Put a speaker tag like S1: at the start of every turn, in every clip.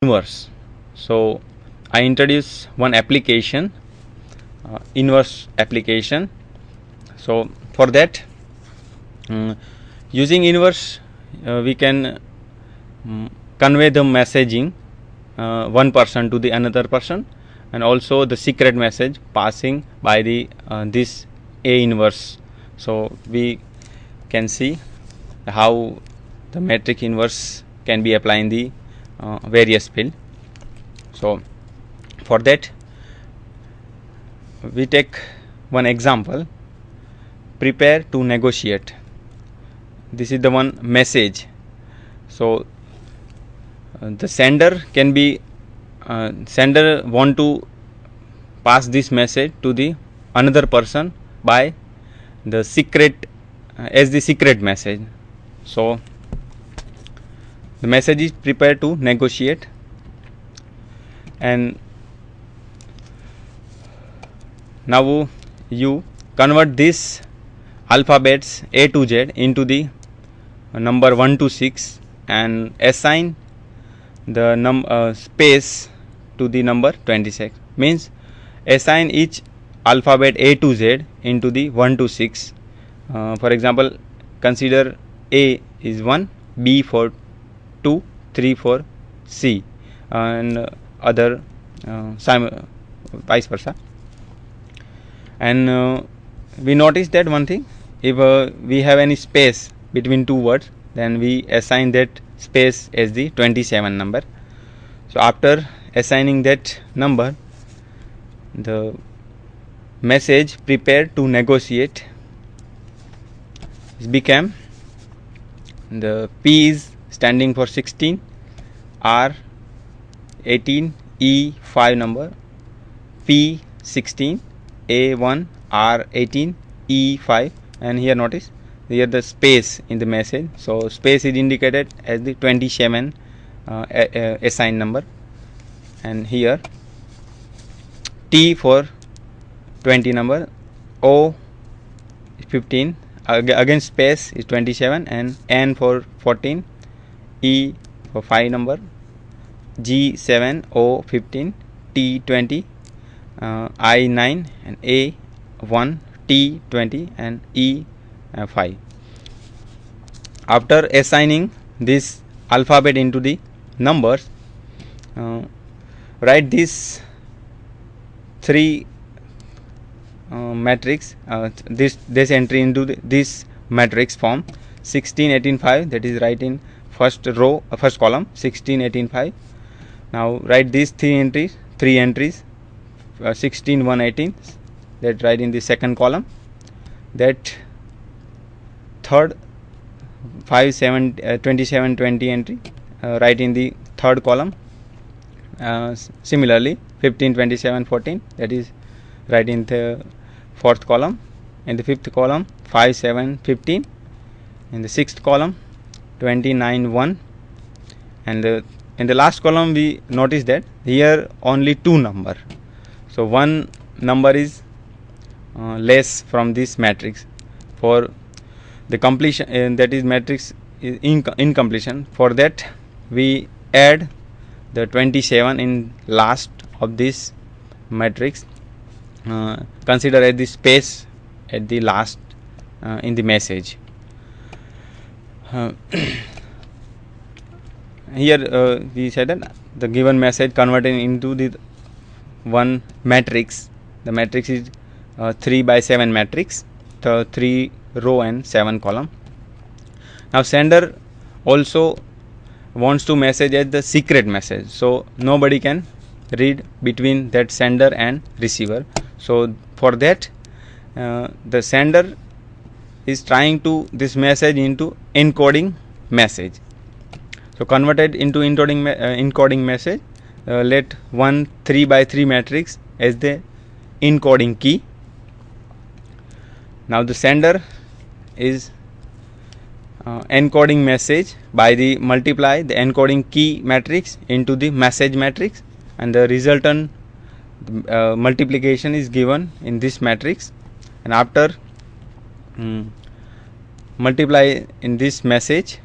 S1: inverse. So I introduce one application, inverse application. So for that, using inverse, we can convey the messaging one person to the another person, and also the secret message passing by the this A inverse. So we can see how the matrix inverse can be applied in the various field. So for that, we take one example: prepare to negotiate. This is the one message. So the sender can be sender want to pass this message to the another person by the secret as the secret message. So the message is prepare to negotiate, and now you convert this alphabets A to Z into the number 1 to 6 and assign the space to the number 26. Means assign each alphabet A to Z into the 1 to 6. For example, consider A is 1, B for 2, 3 for C, and other vice versa. And we notice that one thing: if we have any space between two words, then we assign that space as the 27 number. So after assigning that number, the message prepare to negotiate became the P is standing for 16, R 18, E 5 number, P 16, A 1, R 18, E 5, and here notice here the space in the message. So space is indicated as the 27 assigned number, and here T for 20 number, O 15, again space is 27, and N for 14, E for 5 number, G 7, O 15, T 20, I 9, and A 1, T 20, and E 5. After assigning this alphabet into the numbers, write these three matrix, this entry into this matrix form: 16, 18, 5, that is right in first row, first column, 16, 18, 5. Now write these three entries, 16, 1, 18, that right in the second column. That third 5, 7, 27, 20 entry right in the third column. Similarly 15, 27, 14, that is right in the fourth column. In the fifth column 5, 7, 15. In the sixth column 29, 1. And in the last column we notice that here only two number, so one number is less from this matrix. For the completion, that is matrix is incompletion, for that we add the 27 in last of this matrix, consider as the space at the last in the message. Here we said that the given message converted into the one matrix. The matrix is 3 by 7 matrix, the 3 row and 7 column. Now sender also wants to message as the secret message, so nobody can read between that sender and receiver. So for that, the sender is trying to this message into encoding message. So converted into encoding message, let 1 3 by 3 matrix as the encoding key. Now the sender is encoding message by the multiply the encoding key matrix into the message matrix, and the resultant multiplication is given in this matrix. And after multiply in this message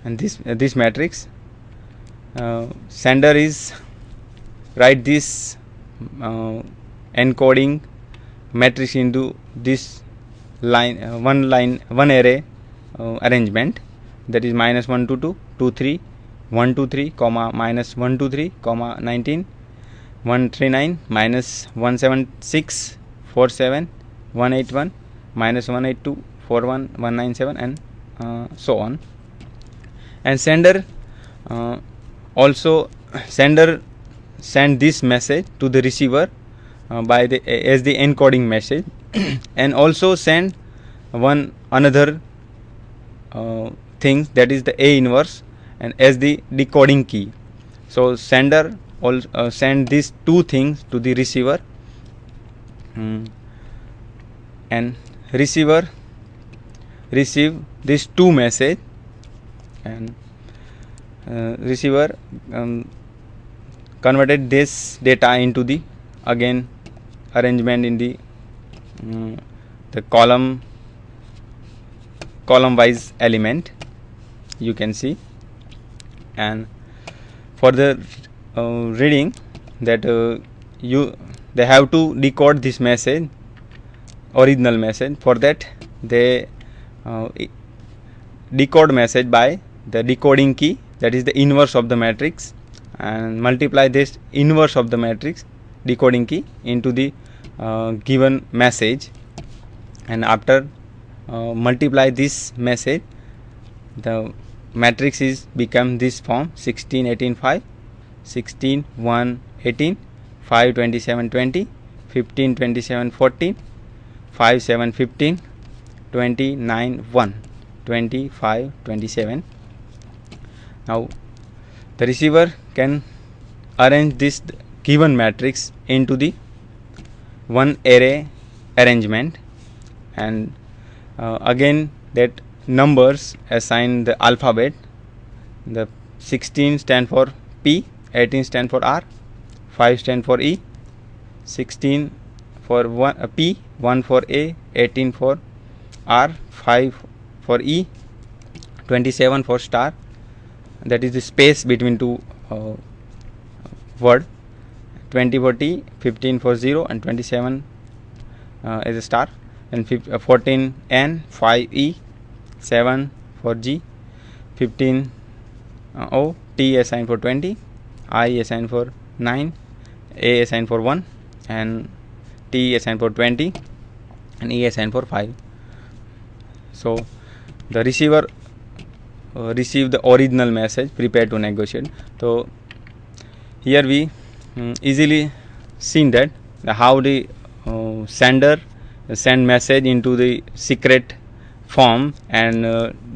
S1: and this matrix, sender is write this encoding matrix into this line, one array arrangement, that is -1 to 2 2 3 1 2 3 comma -1 2 3 comma 19 139 -176 47 181 -182 41 197 and so on. And sender also send this message to the receiver by the as the encoding message and also send one another thing, that is the A inverse, and as the decoding key. So sender also send these two things to the receiver, and receiver receive these two message, and receiver converted this data into the again arrangement in the column wise element, you can see. And for the reading that they have to decode this message, original message. For that they decode message by the decoding key, that is the inverse of the matrix, and multiply this inverse of the matrix decoding key into the given message, and after multiply this message, the matrix is become this form: 16 18 5 16 1 18 5 27 20 15 27 14 5 7 15 29 1 25 27. Now the receiver can arrange this given matrix into the one array arrangement, and again that numbers assign the alphabet. The 16 stand for P, 18 stand for R, 5 stand for E, 16 for P, 1 for A, 18 for R, 5 for E, 27 for star, that is the space between two word, 20 for T, 15 for 0 and 27 is a star, and 14 N, 5 E, 7 for G, 15 O, T assigned for 20, I assigned for 9, A assigned for 1, and T assigned for 20, and E assigned for 5. So the receiver receive the original message, prepare to negotiate. So here we easily seen that how the sender send message into the secret form, and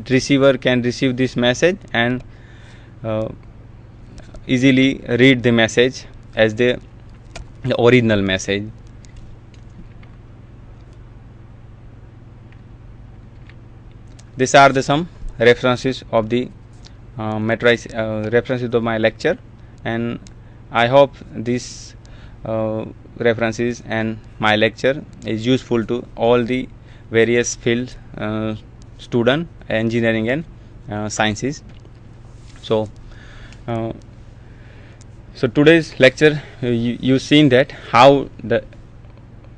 S1: receiver can receive this message and easily read the message as the original message. These are the some references of the matrix, references of my lecture, and I hope this references and my lecture is useful to all the various fields, student, engineering and sciences. So today's lecture you seen that how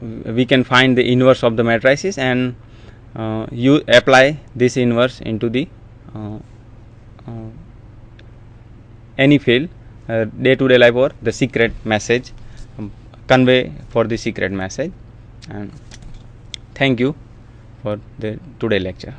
S1: we can find the inverse of the matrices, and you apply this inverse into the any field, day-to-day life, or the secret message, convey for the secret message. And thank you for the today lecture.